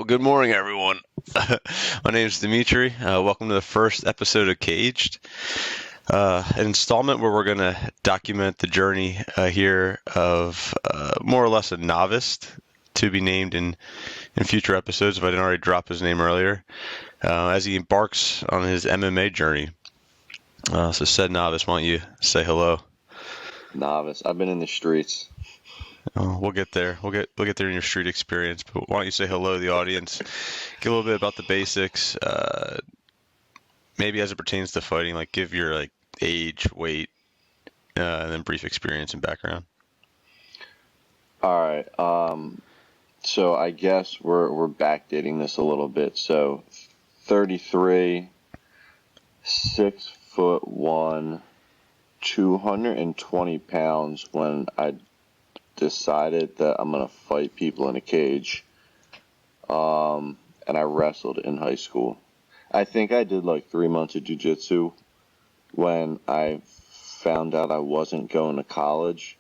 Good morning, everyone. My name is Dimitri. Welcome to the first episode of Caged, an installment where we're going to document the journey here of more or less a novice to be named in future episodes, if I didn't already drop his name earlier, as he embarks on his MMA journey. So said novice, why don't you say hello? Novice. I've been in the streets. We'll get there. We'll get there in your street experience. But why don't you say hello to the audience? Get a little bit about the basics. Maybe as it pertains to fighting, like give your age, weight, and then brief experience and background. All right. So I guess we're backdating this a little bit. So 33, 6'1", 220 pounds when I decided that I'm gonna fight people in a cage. And I wrestled in high school. I think I did like 3 months of jiu-jitsu when I found out I wasn't going to college.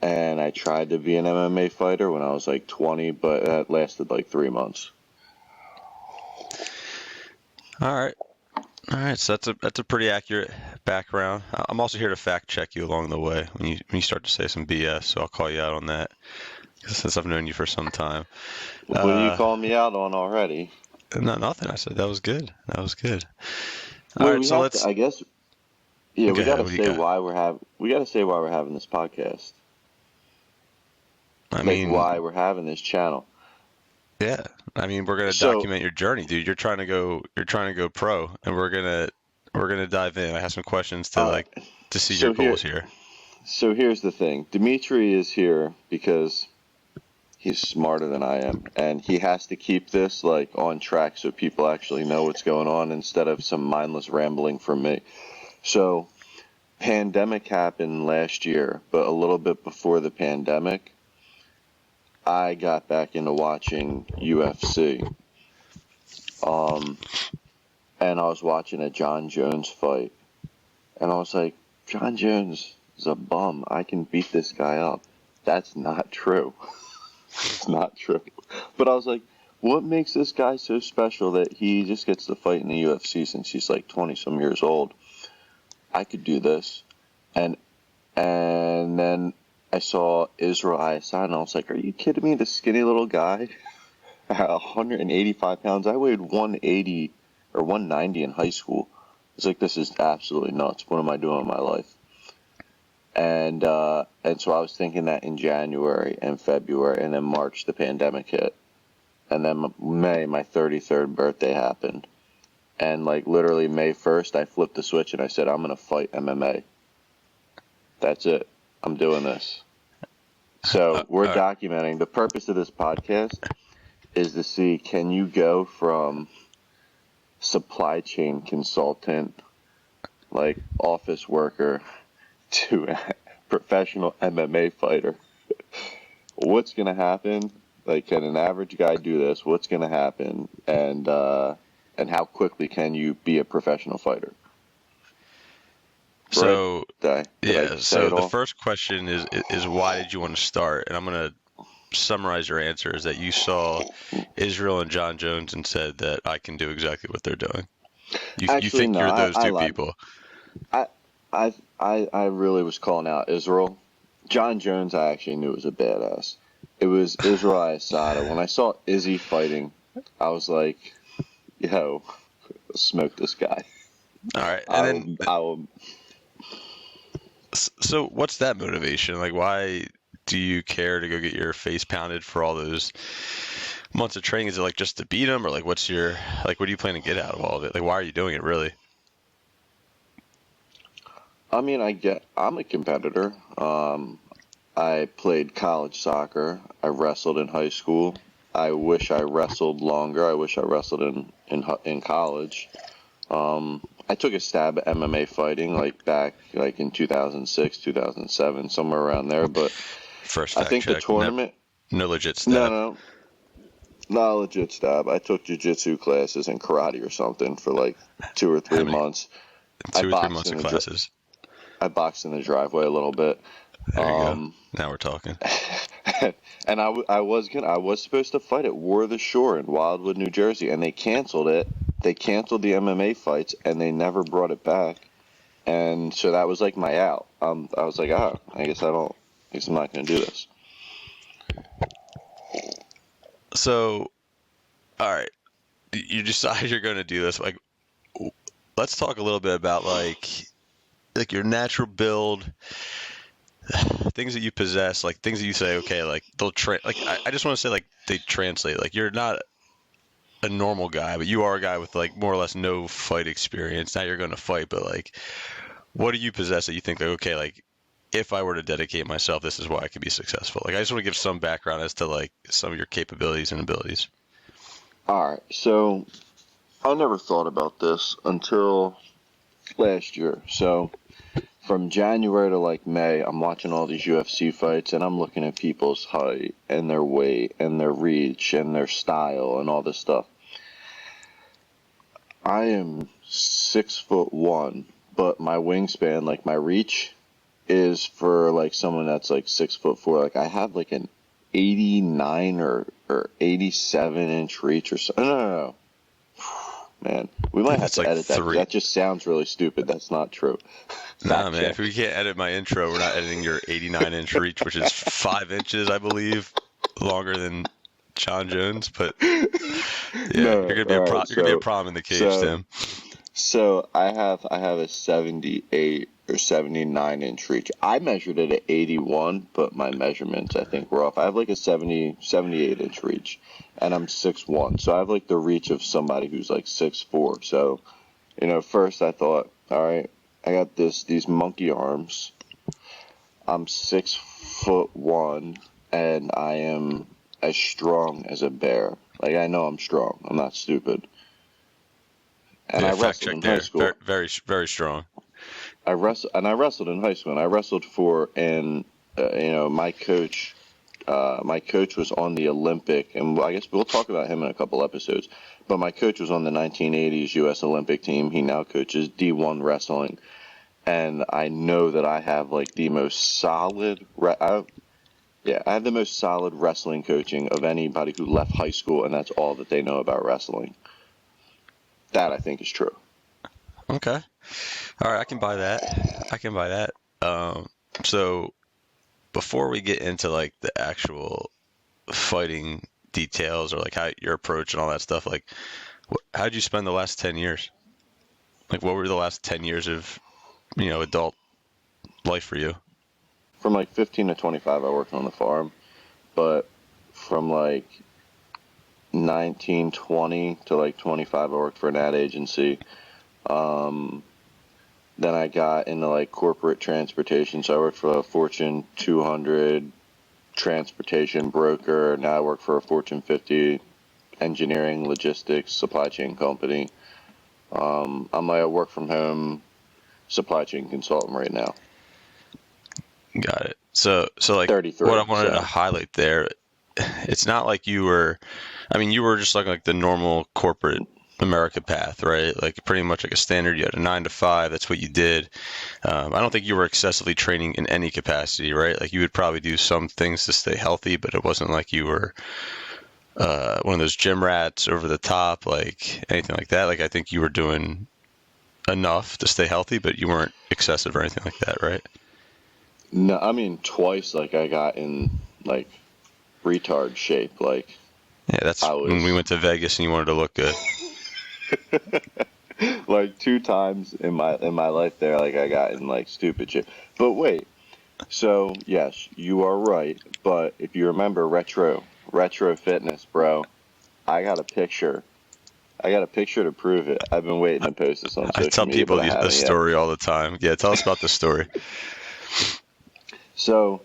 And I tried to be an MMA fighter when I was like 20, but that lasted like 3 months. All right. So that's a pretty accurate background. I'm also here to fact check you along the way when you start to say some BS. So I'll call you out on that since I've known you for some time. What are you calling me out on already? No, nothing. I said that was good. All Well, right. So let's. I guess. Yeah, we gotta What do you say got? why we're having this podcast. I mean, why we're having this channel. yeah. I mean, we're gonna So, document your journey, dude. You're trying to go pro, and we're gonna dive in. I have some questions to see your goals here. So here's the thing. Dimitri is here because he's smarter than I am, and he has to keep this on track so people actually know what's going on instead of some mindless rambling from me. So, pandemic happened last year, but a little bit before the pandemic, I got back into watching UFC. And I was watching a John Jones fight, and I was like, John Jones is a bum. I can beat this guy up. That's not true. It's not true. But I was like, what makes this guy so special that he just gets to fight in the UFC since he's like 20-some years old? I could do this. And then I saw Israel Ayesada, and I was like, are you kidding me? This skinny little guy at 185 pounds. I weighed 180 or 190 in high school. It's like, this is absolutely nuts. What am I doing in my life? And so I was thinking that in January and February, and then March the pandemic hit, and then May my 33rd birthday happened, and literally May 1st I flipped the switch and I said, I'm gonna fight MMA. That's it. I'm doing this. So we're documenting. The purpose of this podcast is to see, can you go from supply chain consultant, office worker, to a professional MMA fighter? What's going to happen? Can an average guy do this? What's going to happen? And how quickly can you be a professional fighter? So, So the first question is why did you want to start? And I'm going to summarize your answer is that you saw Israel and John Jones and said that I can do exactly what they're doing. You think you're those two people. I really was calling out Israel. John Jones, I actually knew was a badass. It was Israel Ayesada. When I saw Izzy fighting, I was like, yo, smoke this guy. All right. And So what's that motivation? Why do you care to go get your face pounded for all those months of training? Is it just to beat them, or what's your what do you plan to get out of all of it? Why are you doing it really? I mean, I'm a competitor. I played college soccer. I wrestled in high school. I wish I wrestled longer. I wish I wrestled in college. I took a stab at MMA fighting back in 2006, 2007, somewhere around there. But first I think check, the tournament. No legit stab. No, not a legit stab. I took jiu-jitsu classes and karate or something for 2 or 3 months. 2 or 3 months of classes. I boxed in the driveway a little bit. There you go. Um, Now we're talking. and I was supposed to fight at War of the Shore in Wildwood, New Jersey, and they canceled it. They canceled the MMA fights, and they never brought it back. And so that was like my out. I was like, I guess I'm not going to do this. So, all right, you decide you're going to do this. Like, let's talk a little bit about like your natural build, things that you possess, like things that you say, okay, like I just want to say like they translate. Like you're not a normal guy, but you are a guy with like more or less no fight experience. Now you're going to fight, but like, what do you possess that you think like, okay, like if I were to dedicate myself, this is why I could be successful. Like I just want to give some background as to like some of your capabilities and abilities. All right, so I never thought about this until last year. So from January to like May, I'm watching all these UFC fights and I'm looking at people's height and their weight and their reach and their style and all this stuff. I am 6'1", but my wingspan, like my reach, is for like someone that's like 6'4". Like I have like an 89 or 87-inch reach or something. No. Man, we might have That's to like edit that. three. That just sounds really stupid. That's not true. Nah, Fact man, check. if we can't edit my intro, we're not editing your 89-inch reach, which is 5 inches, I believe, longer than John Jones. But yeah, No, you're gonna be all right. you're gonna be a problem in the cage, So, Tim. so I have a 78 or 79-inch reach. I measured it at 81, but my measurements I think were off. I have like a 78-inch reach, and I'm 6'1", so I have like the reach of somebody who's like 6'4". So, first I thought, all right, I got these monkey arms. I'm 6'1", and I am as strong as a bear. Like I know I'm strong. I'm not stupid. And Yeah, I fact wrestled check in high there. school. Very, very strong. I wrestled in high school, and I wrestled for my coach. My coach was on the Olympic, and I guess we'll talk about him in a couple episodes. But my coach was on the 1980s U.S. Olympic team. He now coaches D1 wrestling, and I know that I have like the most solid. I have the most solid wrestling coaching of anybody who left high school, and that's all that they know about wrestling. That I think is true. Okay. All right, I can buy that. I can buy that. So before we get into like the actual fighting details or like how your approach and all that stuff, like how did you spend the last 10 years? Like what were the last 10 years of, adult life for you? From like 15 to 25, I worked on the farm, but from like 19, 20 to like 25, I worked for an ad agency. Then I got into like corporate transportation, so I worked for a Fortune 200 transportation broker. Now I work for a Fortune 50 engineering, logistics, supply chain company. I'm like a work from home supply chain consultant right now. Got it. So like 33. what I wanted So. to highlight there, it's not like you were just like the normal corporate America path, right? Like pretty much like a standard. You had a 9 to 5. That's what you did. I don't think you were excessively training in any capacity, right? Like you would probably do some things to stay healthy, but it wasn't like you were one of those gym rats over the top, like anything like that. Like I think you were doing enough to stay healthy, but you weren't excessive or anything like that, right? No, I mean twice. Like I got in like retard shape. Like Yeah, that's when we went to Vegas and you wanted to look good. like 2 times in my life there, like I got in like stupid shit. But wait, so yes, you are right. But if you remember retro fitness, bro, I got a picture. To prove it. I've been waiting to post this on I social tell media, people but I the haven't yet. story all the time. Yeah, tell us about the story. So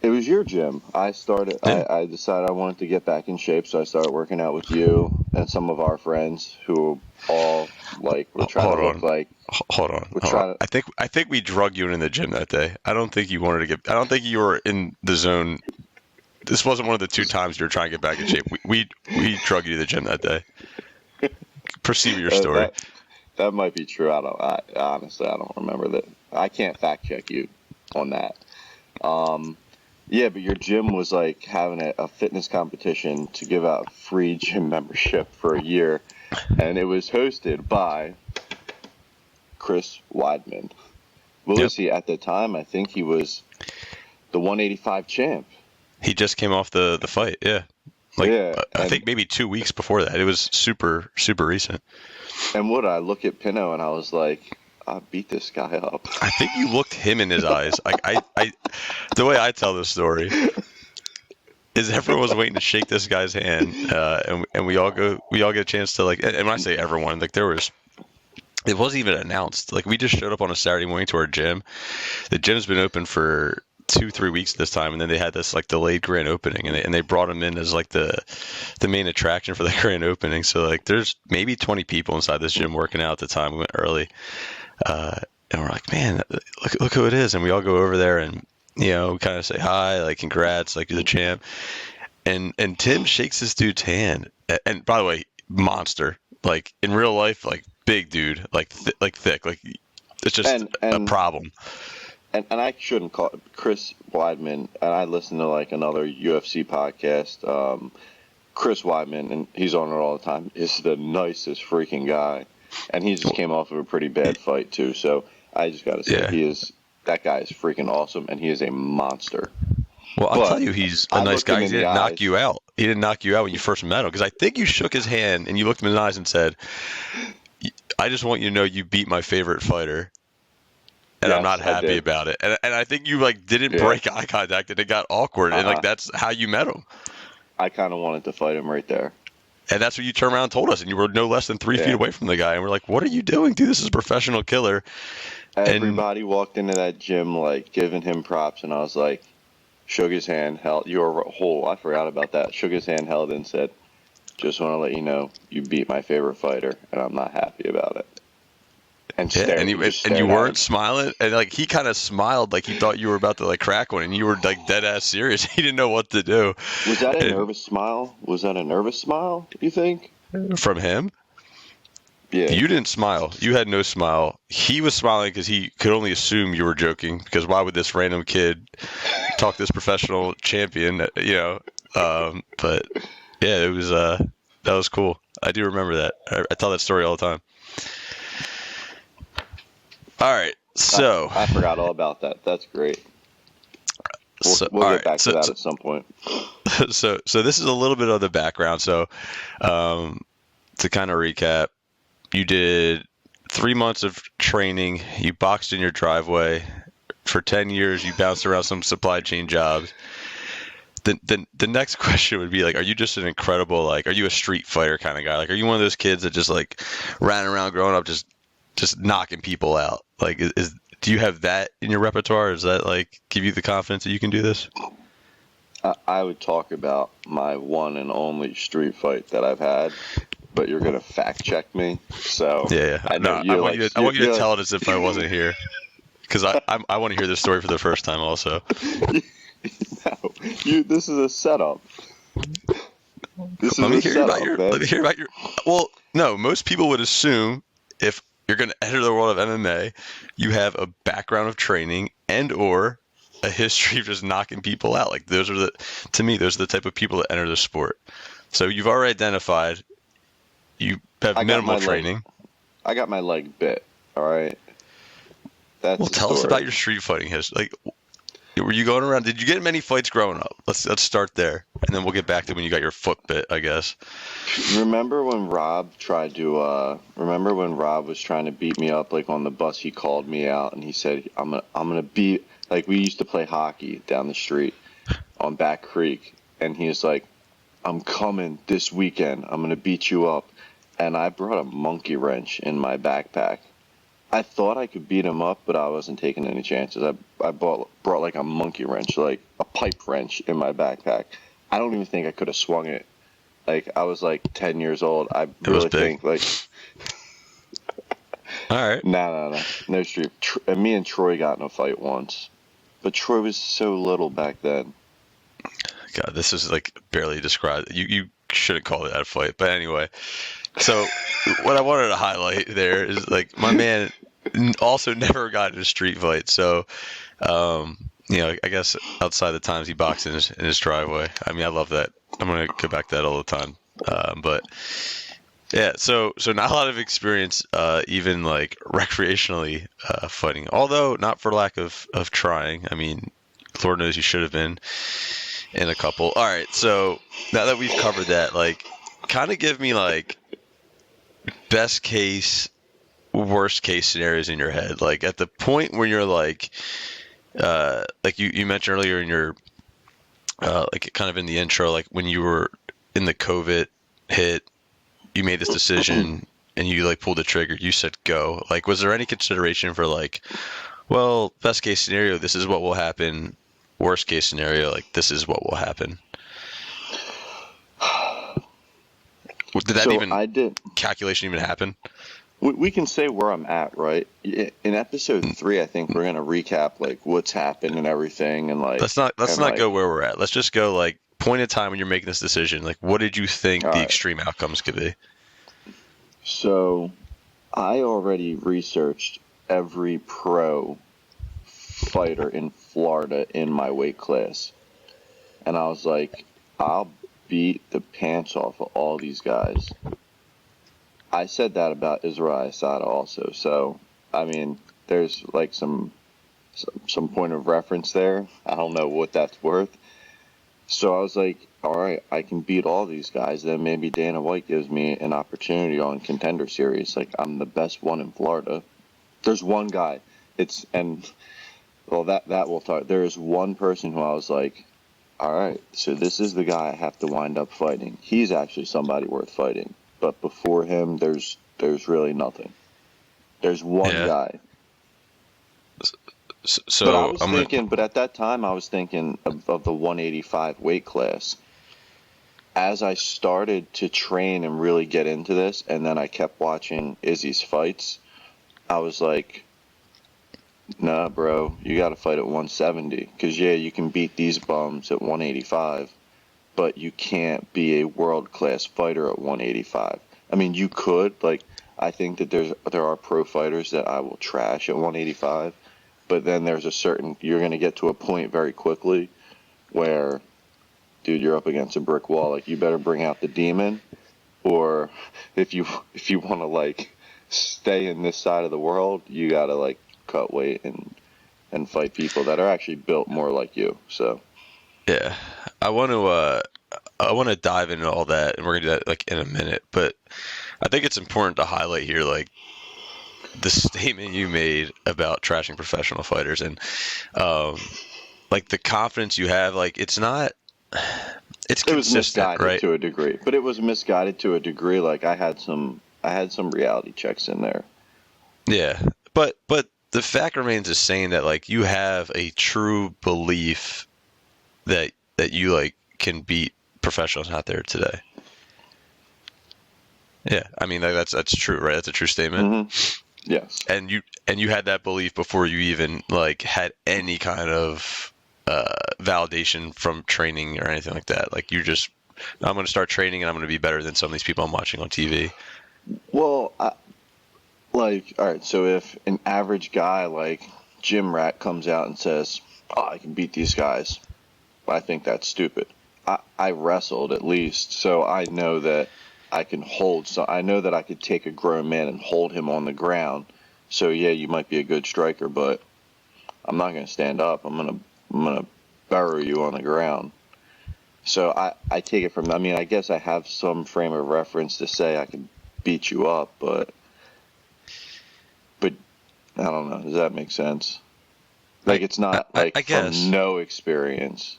it was your gym. I decided I wanted to get back in shape, so I started working out with you and some of our friends who all like were trying to look like. Hold on. I think we drug you into the gym that day. I don't think you you were in the zone. This wasn't one of the 2 times you were trying to get back in shape. We drug you to the gym that day. Proceed with your story. That might be true. Honestly, I don't remember that. I can't fact check you on that. Yeah, but your gym was like having a fitness competition to give out free gym membership for a year, and it was hosted by Chris Weidman. What Yep. was he at the time? I think he was the 185 champ. He just came off the fight. Yeah. Like, Yeah, I think maybe 2 weeks before that. It was super, super recent. and what I look at Pinto and I was like, I beat this guy up. I think you looked him in his eyes. The way I tell this story is everyone was waiting to shake this guy's hand, and we all get a chance to like. And when I say everyone, like it wasn't even announced. Like we just showed up on a Saturday morning to our gym. The gym's been open for 2-3 weeks this time, and then they had this like delayed grand opening, and they brought him in as like the main attraction for the grand opening. So like there's maybe 20 people inside this gym working out at the time. We went early, and we're like, man, look who it is, and we all go over there and kind of say hi, like congrats, like you're the champ, and Tim shakes this dude's hand, and by the way, monster, like in real life, like big dude, like thick, like it's just a problem. And I shouldn't call it Chris Weidman, and I listen to like another UFC podcast. Chris Weidman, and he's on it all the time, is the nicest freaking guy, and he just came off of a pretty bad fight too. So I just gotta say, that guy is freaking awesome, and he is a monster. Well, I'll tell you, he's a nice guy. He didn't knock you out. He didn't knock you out when you first met him, because I think you shook his hand and you looked him in the eyes and said, "I just want you to know you beat my favorite fighter." And yes, I'm not happy about it. And I think you like didn't break eye contact, and it got awkward. And like that's how you met him. I kind of wanted to fight him right there. And that's what you turned around and told us. And you were no less than 3 feet away from the guy. And we're like, what are you doing, dude? This is a professional killer. Everybody walked into that gym like giving him props, and I was like, shook his hand, held. You were whole. I forgot about that. Shook his hand, held, and said, "Just want to let you know you beat my favorite fighter, and I'm not happy about it." And you weren't smiling, and like he kind of smiled like he thought you were about to like crack one, and you were like dead ass serious. He didn't know what to do. Was that a nervous smile? Was that a nervous smile, you think? From him? Yeah. You didn't smile. You had no smile. He was smiling because he could only assume you were joking, because why would this random kid talk this professional champion, but yeah, it was that was cool. I do remember that. I tell that story all the time. All right, so I forgot all about that. That's great. We'll get back to that at some point. So this is a little bit of the background. So to kind of recap, you did 3 months of training. You boxed in your driveway for 10 years. You bounced around some supply chain jobs. The next question would be like, are you just an incredible, like, are you a street fighter kind of guy? Like, are you one of those kids that just like ran around growing up just knocking people out? Like, do you have that in your repertoire? Does that like give you the confidence that you can do this? I would talk about my one and only street fight that I've had, but you're gonna fact check me. So yeah. I want you to tell it as if I wasn't here, because I want to hear this story for the first time also. No, this is a setup. Let me hear about your. Well, no, most people would assume if you're going to enter the world of MMA, you have a background of training and or a history of just knocking people out. Like those are to me, those are the type of people that enter the sport. So you've already identified you have minimal training. I got my leg bit. All right. Well, tell us about your street fighting history. Like, were you going around? Did you get many fights growing up? Let's start there, and then we'll get back to when you got your foot bit, I guess. Remember when Rob was trying to beat me up, like on the bus? He called me out and he said, "I'm gonna beat." Like we used to play hockey down the street on Back Creek, and he was like, "I'm coming this weekend. I'm gonna beat you up." And I brought a monkey wrench in my backpack. I thought I could beat him up, but I wasn't taking any chances. I brought like a monkey wrench, like a pipe wrench in my backpack. I don't even think I could have swung it. Like, I was like 10 years old. I really think like... All right. No street. Me and Troy got in a fight once. But Troy was so little back then. God, this is like barely described. You shouldn't call it that a fight. But anyway, so what I wanted to highlight there is like my man also never got in a street fight. So I guess outside the times he boxed in his driveway. I mean, I love that. I'm gonna go back to that all the time. But yeah, so not a lot of experience, even like recreationally fighting. Although not for lack of trying. I mean, Lord knows you should have been in a couple. All right, so now that we've covered that, like, kind of give me like best case, worst case scenarios in your head. Like at the point where you're like you mentioned earlier in your like kind of in the intro, like when you were in the COVID hit, you made this decision and you like pulled the trigger. You said go. Like, was there any consideration for like, well, best case scenario, this is what will happen. Worst case scenario, like this is what will happen. Did that So even I did. calculation even happen? We can say where I'm at, right? In episode 3, I think we're gonna recap like what's happened and everything, and like Let's and not like go where we're at. Let's just go like point in time when you're making this decision. Like, what did you think all the right. extreme outcomes could be? So I already researched every pro fighter in Florida in my weight class, and I was like, I'll beat the pants off of all these guys. I said that about Israel Asada also. So, I mean, there's like some point of reference there. I don't know what that's worth. So I was like, all right, I can beat all these guys. Then maybe Dana White gives me an opportunity on Contender Series. Like, I'm the best one in Florida. There's one guy. Well, that we'll talk. There is one person who I was like, all right, so this is the guy I have to wind up fighting. He's actually somebody worth fighting. But before him, there's really nothing. There's one Yeah. guy. So But I was thinking, but at that time, I was thinking of the 185 weight class. As I started to train and really get into this, and then I kept watching Izzy's fights, I was like, nah, bro, you got to fight at 170. Because, yeah, you can beat these bums at 185, but you can't be a world-class fighter at 185. I mean, you could. Like, I think that there are pro fighters that I will trash at 185, but then there's you're going to get to a point very quickly where, dude, you're up against a brick wall. Like, you better bring out the demon, or if you want to, like, stay in this side of the world, you got to, like, cut weight and fight people that are actually built more like you. So yeah, I want to dive into all that, and we're gonna do that like in a minute. But I think it's important to highlight here, like the statement you made about trashing professional fighters, and like the confidence you have. Like it's not, it's it was consistent, misguided right? to a degree, but it was misguided to a degree. Like I had some reality checks in there. Yeah, but the fact remains is saying that like you have a true belief that you like can beat professionals out there today. Yeah, I mean that's true, right? That's a true statement. Mm-hmm. Yes. And you had that belief before you even like had any kind of validation from training or anything like that. Like you just, I'm going to start training and I'm going to be better than some of these people I'm watching on TV. Well, like, all right, so if an average guy like Jim Rat comes out and says, oh, I can beat these guys, I think that's stupid. I wrestled at least, so I know that I can I know that I could take a grown man and hold him on the ground. So, yeah, you might be a good striker, but I'm not going to stand up. I'm going to bury you on the ground. So I take it from, I mean, I guess I have some frame of reference to say I can beat you up, but I don't know. Does that make sense? Like, it's not like I guess from no experience.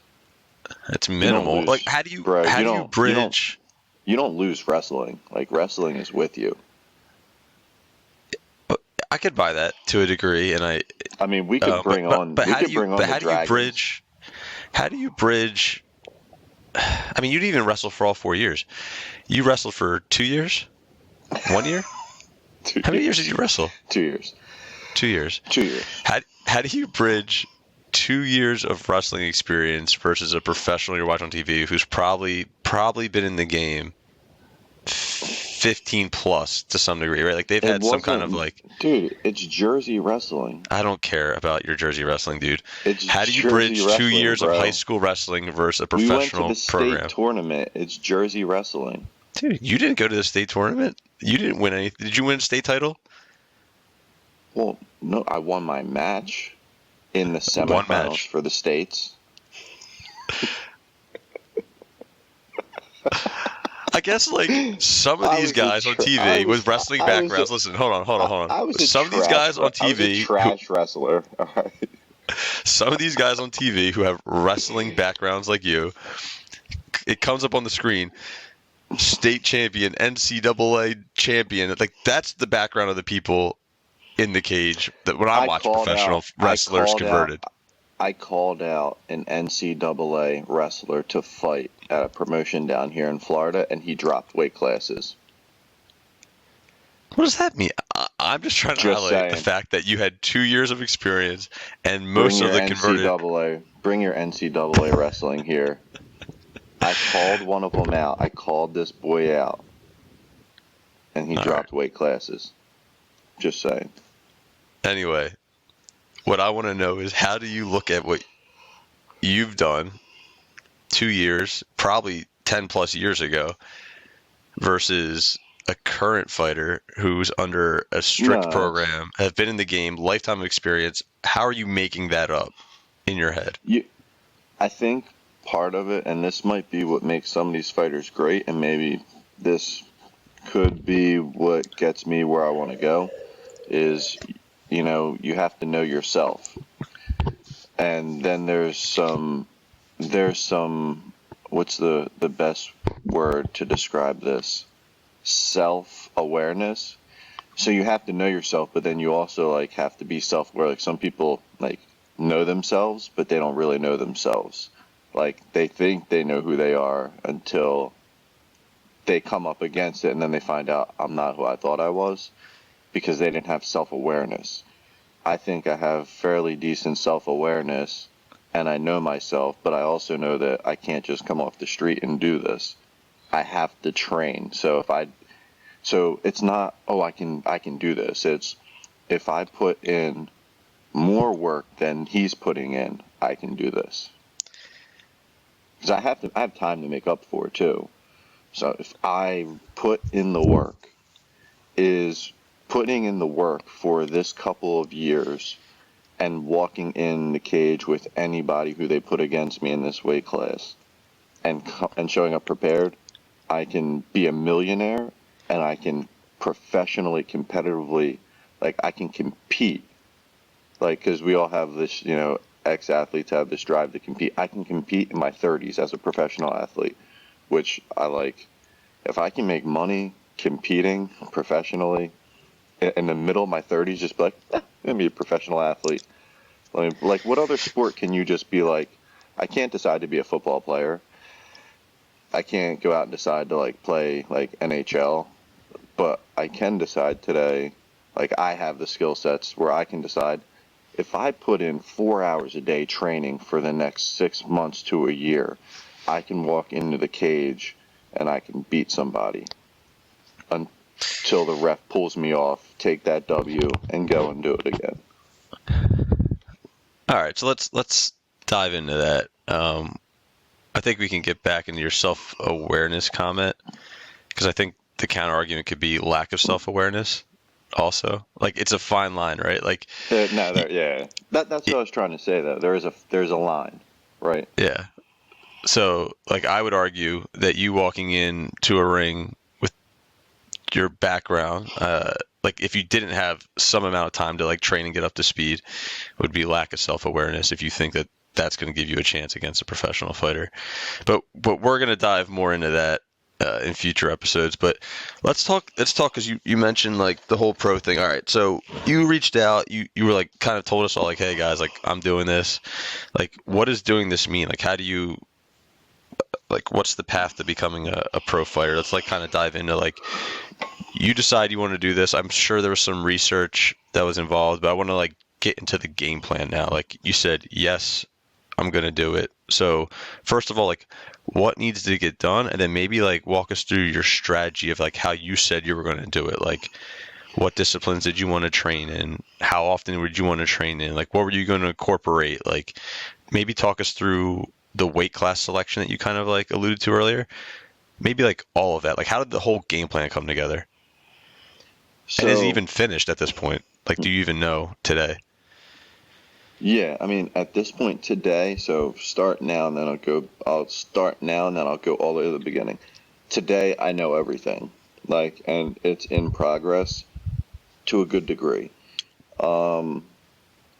it's minimal. Lose, Like how do you bridge? You don't lose wrestling. Like wrestling is with you. I could buy that to a degree, and I mean, we could bring on. But we how could do you? bring on But the how do you dragons. bridge? How do you bridge? I mean, you didn't even wrestle for all 4 years. You wrestled for 2 years, 1 year. How many years did you wrestle? 2 years. 2 years. 2 years. How do you bridge 2 years of wrestling experience versus a professional you're watching on TV who's probably been in the game 15 plus to some degree, right? Like they've It had some kind of wasn't, like, dude. It's Jersey wrestling. I don't care about your Jersey wrestling, dude. It's How do you Jersey bridge 2 wrestling, years of high bro. school wrestling versus a We went to the professional state program? tournament. It's Jersey wrestling. Dude, you didn't go to the state tournament. You didn't win anything. Did you win a state title? Well, no, I won my match in the One semifinals match. for the states. I guess like some of I these was a guys on tra- TV with wrestling I was backgrounds. Listen, hold on, hold on, hold I on. was a Some of these trash guys on I was a TV, trash wrestler. All right. some of these guys on TV who have wrestling backgrounds like you, it comes up on the screen. State champion, NCAA champion. Like that's the background of the people in the cage that when I watch professional wrestlers converted. I called out an NCAA wrestler to fight at a promotion down here in Florida, and he dropped weight classes. What does that mean? I'm just trying to Just highlight the saying. fact that you had 2 years of experience and Bring most your of the converted. bring your NCAA wrestling here. I called one of them out. I called this boy out, and he All dropped weight classes. Just saying. Anyway, what I want to know is how do you look at what you've done 2 years, probably 10 plus years ago, versus a current fighter who's under a strict No. program, have been in the game, lifetime of experience. How are you making that up in your head? I think part of it, and this might be what makes some of these fighters great, and maybe this could be what gets me where I want to go, is, you have to know yourself. And then there's some, what's the best word to describe this? Self-awareness. So you have to know yourself, but then you also like have to be self-aware. Like some people like know themselves, but they don't really know themselves. Like they think they know who they are until they come up against it, and then they find out I'm not who I thought I was because they didn't have self-awareness. I think I have fairly decent self-awareness, and I know myself, but I also know that I can't just come off the street and do this. I have to train. So it's not, oh, I can do this. It's if I put in more work than he's putting in, I can do this. Because I have time to make up for it too. So if I put in the work, is putting in the work for this couple of years and walking in the cage with anybody who they put against me in this weight class and showing up prepared, I can be a millionaire, and I can professionally, competitively, like I can compete. Like, because we all have this, ex-athletes have this drive to compete. I can compete in my 30s as a professional athlete, which I like. If I can make money competing professionally in the middle of my 30s, just be like, I'm going to be a professional athlete. Like, what other sport can you just be like, I can't decide to be a football player. I can't go out and decide to, like, play, like, NHL. But I can decide today, like, I have the skill sets where I can decide if I put in 4 hours a day training for the next 6 months to a year, I can walk into the cage and I can beat somebody until the ref pulls me off, take that W, and go and do it again. All right, so let's dive into that. I think we can get back into your self-awareness comment, because I think the counter argument could be lack of self-awareness also. Like it's a fine line, right? Like That's what I was trying to say, though. There's a line, right? yeah. So like I would argue that you walking into a ring with your background, like if you didn't have some amount of time to like train and get up to speed, would be lack of self-awareness if you think that that's going to give you a chance against a professional fighter. But we're going to dive more into that in future episodes. But let's talk because you mentioned like the whole pro thing. All right, so you reached out, you were like kind of told us all like, hey guys, like I'm doing this. Like what does doing this mean? Like how do you, like what's the path to becoming a pro fighter? Let's like kind of dive into like, you decide you want to do this. I'm sure there was some research that was involved, but I want to like get into the game plan now. Like you said, yes, I'm going to do it. So first of all, like what needs to get done, and then maybe like walk us through your strategy of like how you said you were going to do it. Like, what disciplines did you want to train in? How often would you want to train in? Like, what were you going to incorporate? Like, maybe talk us through the weight class selection that you kind of like alluded to earlier. Maybe like all of that. Like, how did the whole game plan come together? And is it So even finished at this point? Like, do you even know today? yeah, I mean, at this point today, so start now and then I'll start now and then I'll go all the way to the beginning. Today, I know everything, like, and it's in progress to a good degree. Um,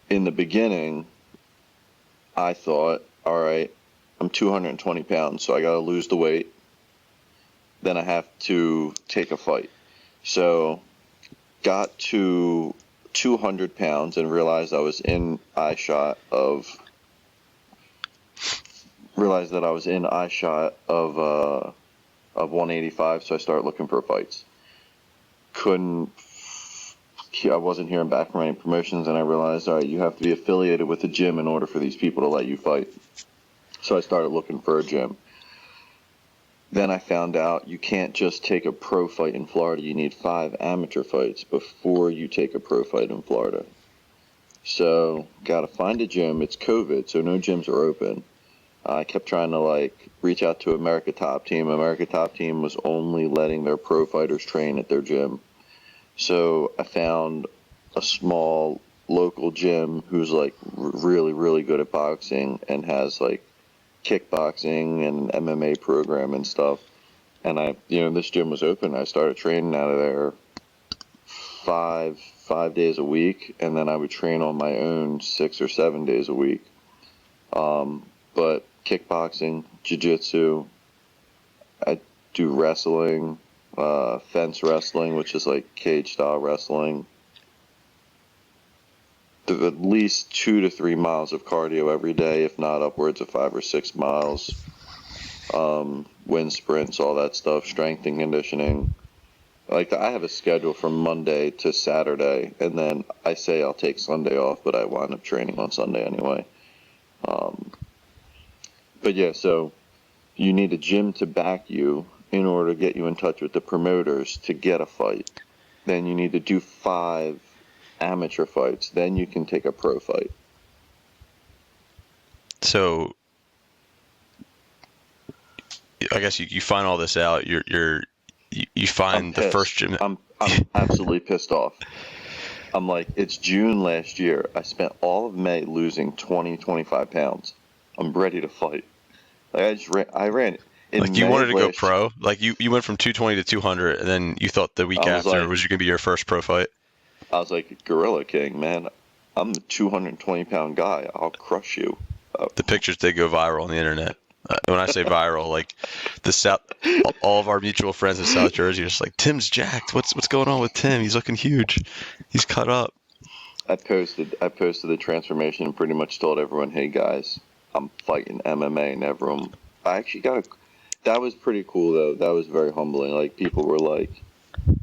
in the beginning, I thought, all right, I'm 220 pounds, so I got to lose the weight. Then I have to take a fight. So got to 200 pounds and realized I was in eyeshot of 185, so I started looking for fights. I wasn't hearing back from any promotions, and I realized, all right, you have to be affiliated with a gym in order for these people to let you fight. So I started looking for a gym. Then I found out you can't just take a pro fight in Florida. You need 5 amateur fights before you take a pro fight in Florida. So got to find a gym. It's COVID, so no gyms are open. I kept trying to like reach out to America Top Team. America Top Team was only letting their pro fighters train at their gym. So I found a small local gym who's like really, really good at boxing and has like kickboxing and MMA program and stuff. And this gym was open. I started training out of there five days a week, and then I would train on my own 6 or 7 days a week. But kickboxing, jiu-jitsu, I do wrestling, fence wrestling, which is like cage style wrestling. At least 2 to 3 miles of cardio every day, if not upwards of 5 or 6 miles. Wind sprints, all that stuff, strength and conditioning. Like I have a schedule from Monday to Saturday, and then I say I'll take Sunday off, but I wind up training on Sunday anyway. But yeah, so you need a gym to back you in order to get you in touch with the promoters to get a fight. Then you need to do 5 amateur fights. Then you can take a pro fight. So I guess you find all this out. You find the first gym. I'm absolutely pissed off. I'm like, it's June last year. I spent all of May losing 25 pounds. I'm ready to fight. Like I ran in Like you May wanted to go last- pro. Like you went from 220 to 200, and then you thought the week I was after like- was going to be your first pro fight. I was like, Gorilla King, man. I'm a 220-pound guy. I'll crush you. The pictures did go viral on the internet. When I say viral, like all of our mutual friends in South Jersey are just like, Tim's jacked. What's going on with Tim? He's looking huge. He's cut up. I posted the transformation and pretty much told everyone, hey guys, I'm fighting MMA, and everyone. That was pretty cool though. That was very humbling. Like people were like,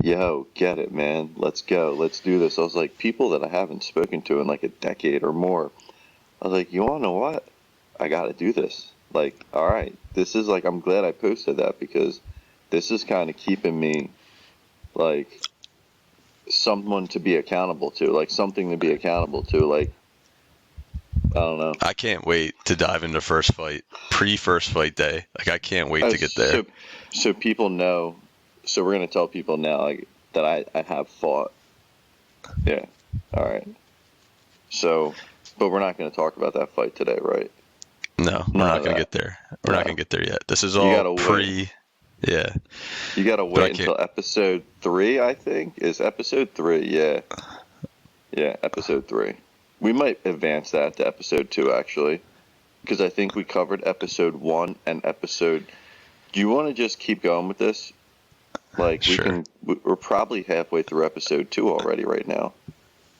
yo, get it, man. Let's go. Let's do this. I was like, people that I haven't spoken to in like a decade or more. I was like, you want to know what? I got to do this. Like, all right, this is like, I'm glad I posted that because this is kind of keeping me like someone to be accountable to, like something to be accountable to. Like, I don't know. I can't wait to dive into first fight, pre-first fight day. Like I can't wait to get there. So people know. So we're gonna tell people now, like that I have fought. Yeah. All right. So, but we're not gonna talk about that fight today, right? No, we're not going to get there. We're not going to get there yet. This is gotta all wait. Yeah. You gotta wait until episode 3. I think is episode 3. Yeah. Yeah, episode 3. We might advance that to episode 2 actually, because I think we covered episode 1 and episode. Do you want to just keep going with this? Like Sure. we're probably halfway through episode 2 already right now.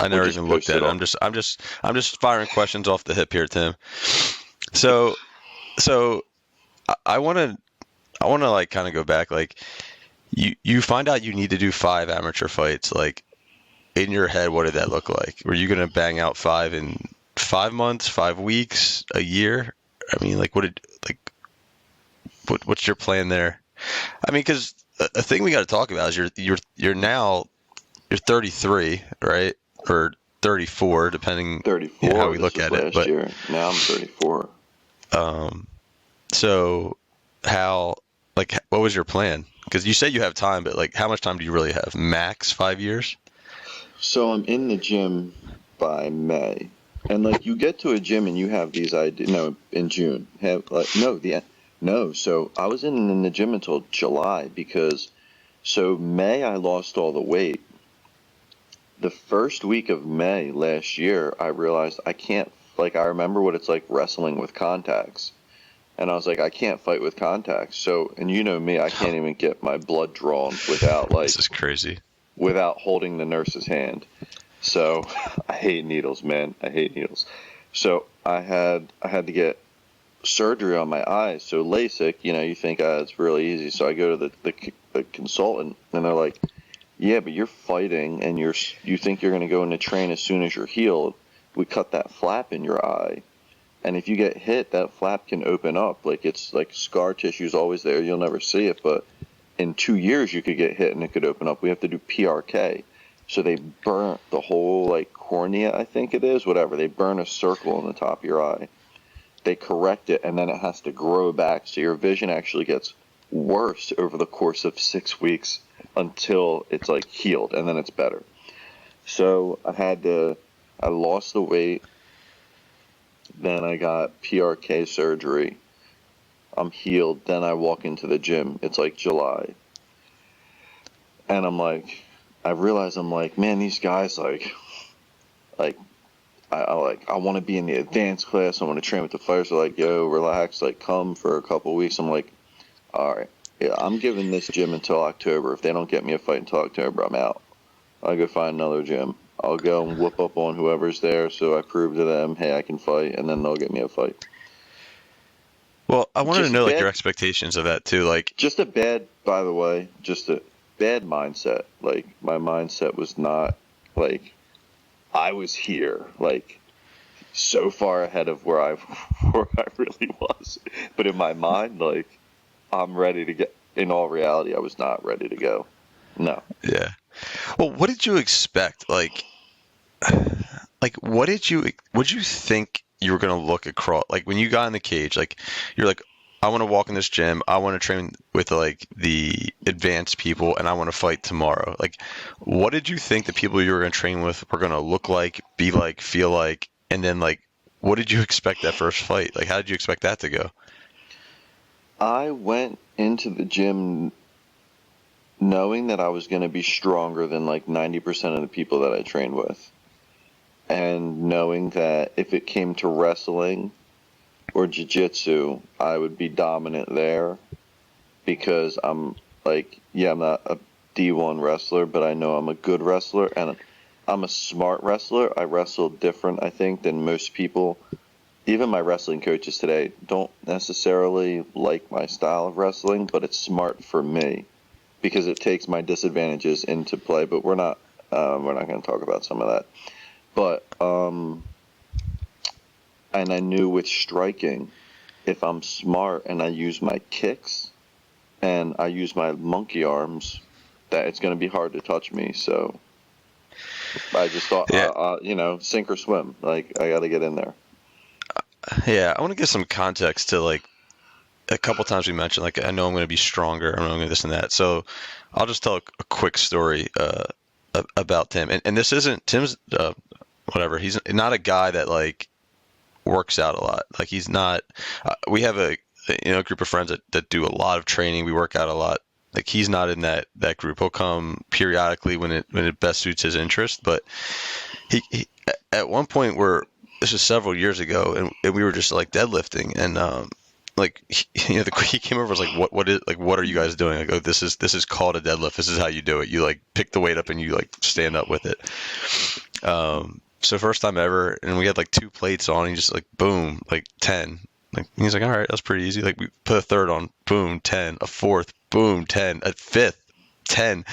I never just even looked at it. I'm just firing questions off the hip here, Tim. So I want to like kind of go back. Like you find out you need to do 5 amateur fights. Like in your head, what did that look like? Were you gonna bang out 5 in 5 months, 5 weeks, a year? I mean, like what's your plan there? I mean, because a thing we got to talk about is you're 33, right? Or 34, depending, how 34. we This look was at it. last But year. Now I'm 34. um, so how what was your plan? Because you said you have time, but like how much time do you really have? Max 5 years? So I'm in the gym by May, and like you get to a gym and you have these ideas. No, in June. Have like no the no. So I was in the gym until July because so May I lost all the weight. The first week of May last year, I realized I can't. Like I remember what it's like wrestling with contacts, and I was like, I can't fight with contacts. So, and you know me, I can't even get my blood drawn without This like is crazy. without holding the nurse's hand. So I hate needles, man. I hate needles. So I had to get surgery on my eyes. So LASIK, you think it's really easy. So I go to the consultant, and they're like, "Yeah, but you're fighting, and you think you're going to go into train as soon as you're healed. We cut that flap in your eye, and if you get hit, that flap can open up. Like it's like scar tissue's always there. You'll never see it, but in 2 years you could get hit and it could open up. We have to do PRK." So they burn the whole like cornea, I think it is, whatever. They burn a circle in the top of your eye. They correct it, and then it has to grow back. So your vision actually gets worse over the course of 6 weeks until it's like healed, and then it's better. So I lost the weight. Then I got PRK surgery. I'm healed. Then I walk into the gym. It's like July. And I realize I'm like, man, these guys like I want to be in the advanced class. I want to train with the fighters. They're like, yo, relax, like come for a couple of weeks. I'm like, all right, yeah, I'm giving this gym until October. If they don't get me a fight until October, I'm out. I'll go find another gym. I'll go and whoop up on whoever's there, so I prove to them, hey, I can fight, and then they'll get me a fight. Well, I wanted to Just know like your bad, expectations of that too. Like, just a bad, by the way, just a bad mindset. Like my mindset was not like I was here, like so far ahead of where I where I really was. But in my mind, like I'm ready to get. In all reality, I was not ready to go. No. yeah. Well, what did you expect? Like what did you think you were gonna look across? Like when you got in the cage, like you're like, I want to walk in this gym. I want to train with like the advanced people, and I want to fight tomorrow. Like, what did you think the people you were gonna train with were gonna look like, be like, feel like, and then like, what did you expect that first fight? Like, how did you expect that to go? I went into the gym knowing that I was going to be stronger than like 90% of the people that I trained with. And knowing that if it came to wrestling or jiu-jitsu, I would be dominant there because I'm like, yeah, I'm not a D1 wrestler, but I know I'm a good wrestler and I'm a smart wrestler. I wrestle different, I think, than most people. Even my wrestling coaches today don't necessarily like my style of wrestling, but it's smart for me because it takes my disadvantages into play. But we're not going to talk about some of that. But and I knew with striking, if I'm smart and I use my kicks and I use my monkey arms, that it's going to be hard to touch me. So I just thought, Yeah, sink or swim. Like I got to get in there. yeah. I want to give some context to like a couple times we mentioned like I know I'm going to be stronger. I know I'm going to this and that. So I'll just tell a quick story about Tim. And this isn't Tim's whatever. He's not a guy that like works out a lot. Like he's not. We have a group of friends that do a lot of training. We work out a lot. Like he's not in that group. He'll come periodically when it best suits his interest. But he at one point where this was several years ago, and we were just like deadlifting, and like he came over and was like, what are you guys doing? I go, this is called a deadlift. This is how you do it. You like pick the weight up and you like stand up with it. So first time ever, and we had like two plates on. And he just like boom, like 10. Like he's like, all right, that's pretty easy. Like we put a third on, boom, 10, a fourth, boom, 10, a fifth, 10.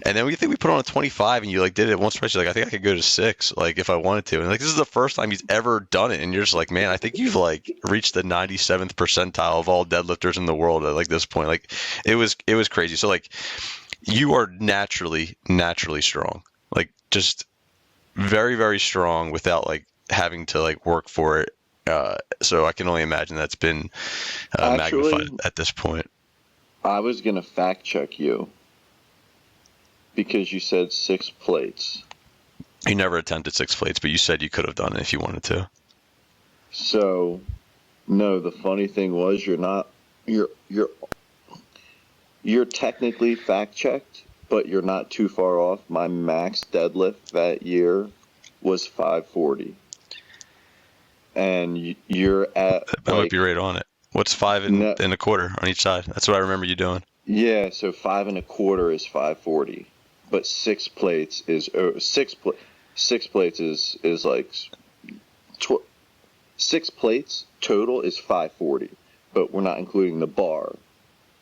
And then we think we put on a 25 and you like did it once twice. You're like, I think I could go to 6, like if I wanted to. And like, this is the first time he's ever done it. And you're just like, man, I think you've like reached the 97th percentile of all deadlifters in the world at like this point. Like it was crazy. So like you are naturally strong, like just very, very strong without like having to like work for it. So I can only imagine that's been magnified Actually, at this point. I was gonna fact check you because you said 6 plates. You never attempted 6 plates, but you said you could have done it if you wanted to. So, no, the funny thing was you're technically fact checked, but you're not too far off. My max deadlift that year was 540. And you're at I might like be right on it. What's five no, and a quarter on each side? That's what I remember you doing. yeah, so 5 1/4 is 540, but 6 plates is 6 plates is like 6 plates total is 540, but we're not including the bar.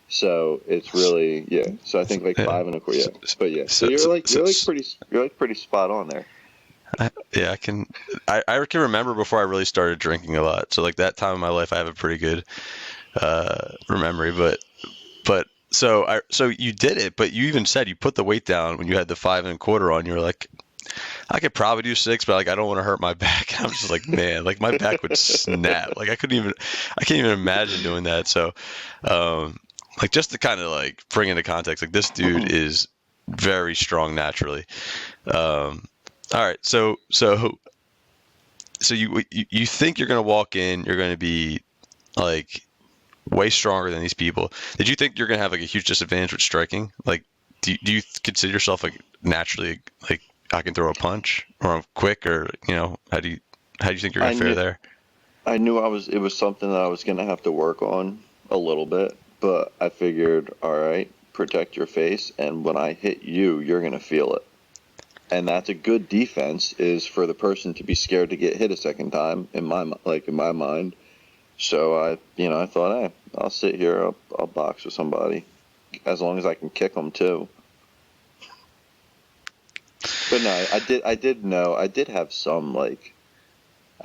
So it's really, yeah. So I think like Yeah. 5 1/4, yeah. But yeah, so you're like pretty spot on there. Yeah, I can remember before I really started drinking a lot. So like that time in my life, I have a pretty good memory. But so you did it, but you even said you put the weight down when you had the 5 1/4 on. You were like, I could probably do 6, but like I don't want to hurt my back. And I'm just like, man, like my back would snap. Like I can't even imagine doing that. So, like just to kind of like bring into context, like this dude is very strong naturally. All right, so you think you're gonna walk in, you're gonna be like way stronger than these people. Did you think you're gonna have like a huge disadvantage with striking? Like, do you consider yourself like naturally like I can throw a punch or I'm quick or how do you think you're I gonna fare knew there? I knew it was something that I was gonna have to work on a little bit, but I figured, all right, protect your face, and when I hit you, you're gonna feel it. And that's a good defense is for the person to be scared to get hit a second time in my mind. So I thought, hey, I'll sit here, I'll box with somebody as long as I can kick them too. But no, I did have some like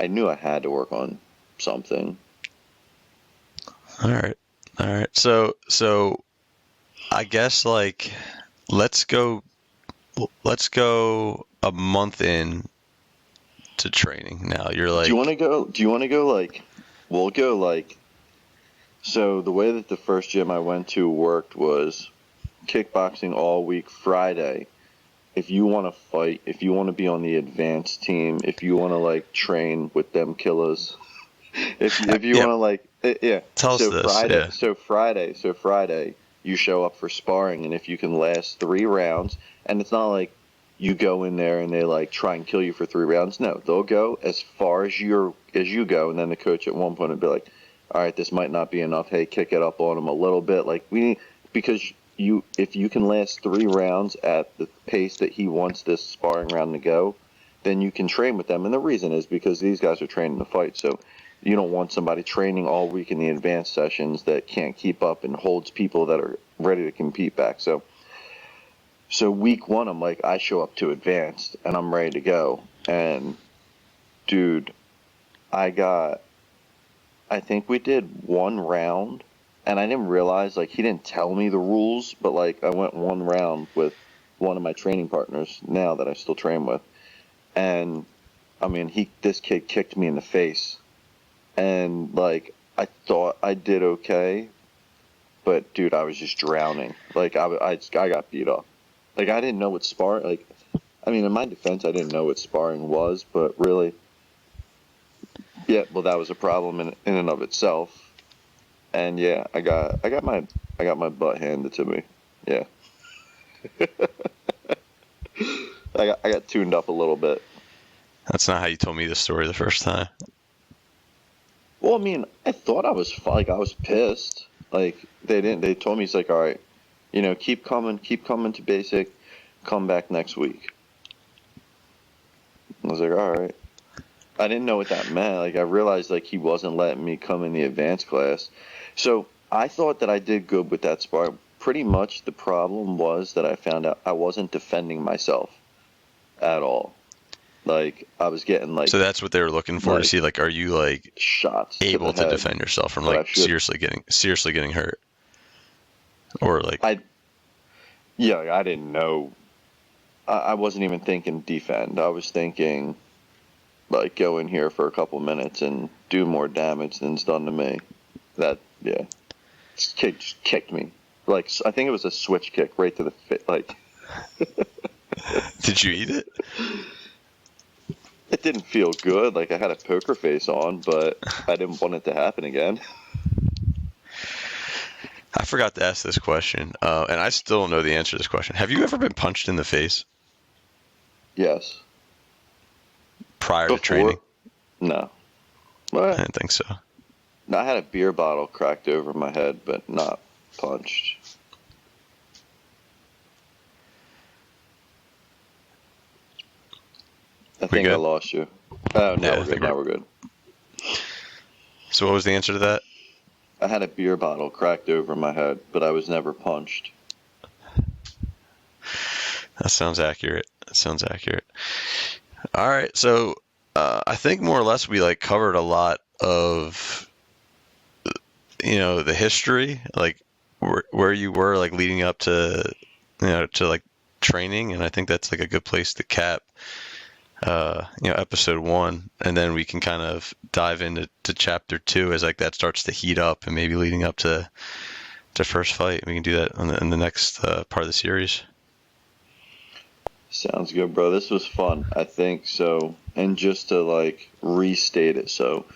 I knew I had to work on something. All right, all right. So I guess like let's go let's go a month in to training now. You're Do you want like, to go? Do you want to go like? We'll go like. So the way that the first gym I went to worked was kickboxing all week Friday. If you want to fight, if you want to be on the advanced team, if you want to like train with them killers, if you yeah, want to like yeah. tell us So this. Friday, Yeah. Friday you show up for sparring, and if you can last 3 rounds, and it's not like you go in there and they like try and kill you for 3 rounds. No, they'll go as far as you go, and then the coach at one point would be like, all right, this might not be enough. Hey, kick it up on him a little bit. Like we need because if you can last 3 rounds at the pace that he wants this sparring round to go, then you can train with them. And the reason is because these guys are training to fight. So you don't want somebody training all week in the advanced sessions that can't keep up and holds people that are ready to compete back. So week one, I'm like, I show up to advanced and I'm ready to go. And dude, I think we did 1 round and I didn't realize, like, he didn't tell me the rules, but like I went 1 round with one of my training partners now that I still train with. And I mean, this kid kicked me in the face and like, I thought I did okay, but dude, I was just drowning. Like I got beat up. Like I didn't know what sparring. Like I mean, in my defense, I didn't know what sparring was, but really, yeah. Well, that was a problem in and of itself. And yeah, I got my butt handed to me. Yeah, I got tuned up a little bit. That's not how you told me the story the first time. Well, I mean, I thought like I was pissed. Like they didn't. They told me it's like, all right, keep coming to basic, come back next week. I was like, all right. I didn't know what that meant. Like I realized like he wasn't letting me come in the advanced class. So I thought that I did good with that spar. pretty much the problem was that I found out I wasn't defending myself at all. Like, I was getting, like, So that's what they were looking for, to see, like, are you, like, shots able to the to head. defend yourself from, But I like, should- seriously getting hurt? Or, like, Yeah, like, I didn't know. I wasn't even thinking defend. I was thinking, like, go in here for a couple minutes and do more damage than's done to me. That, yeah. This kid just kicked me. Like, I think it was a switch kick right to the fit. Like, did you eat it? it didn't feel good. Like, I had a poker face on, but I didn't want it to happen again. I forgot to ask this question, and I still don't know the answer to this question. Have you ever been punched in the face Yes. prior to training? No. I What? didn't think so. No, I had a beer bottle cracked over my head, but not punched. I think I good? lost you. Oh, no, Yeah, I we're think good. Now we're good. So what was the answer to that? I had a beer bottle cracked over my head, but I was never punched. That sounds accurate. All right, so I think more or less we like covered a lot of, the history, like where you were like leading up to, to like training, and I think that's like a good place to cap, episode 1, and then we can kind of dive into chapter 2 as like that starts to heat up and maybe leading up to first fight. We can do that in the next part of the series. Sounds good, bro. This was fun, I think so. And just to, like, restate it, so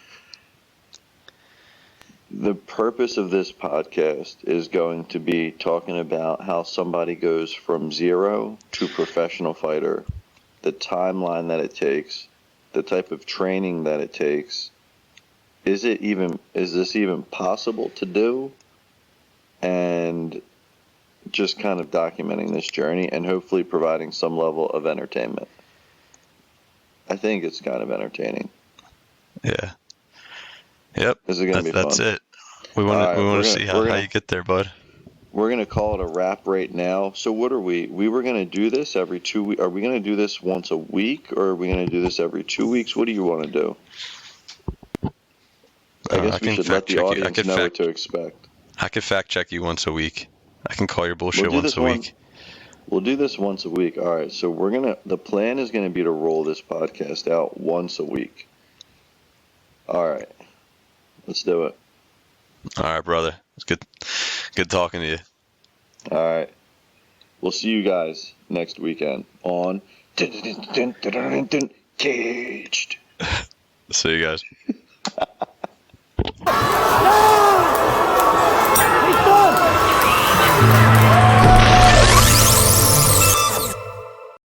the purpose of this podcast is going to be talking about how somebody goes from zero to professional fighter, the timeline that it takes, the type of training that it takes. Is this even possible to do? And just kind of documenting this journey and hopefully providing some level of entertainment. I think it's kind of entertaining. Yeah. Yep. This is going to be That's fun. it. We want All right, to see how you get there, bud. We're going to call it a wrap right now. So what are we? We were going to do this every 2 weeks. Are we going to do this once a week, or are we going to do this every 2 weeks? What do you want to do? I guess we should let the audience know what to expect. I could fact check you once a week. I can call your bullshit once a week. We'll do this once a week. All right. So the plan is going to be to roll this podcast out once a week. All right. Let's do it. All right, brother. It's good talking to you. All right. We'll see you guys next weekend on Caged. See you guys.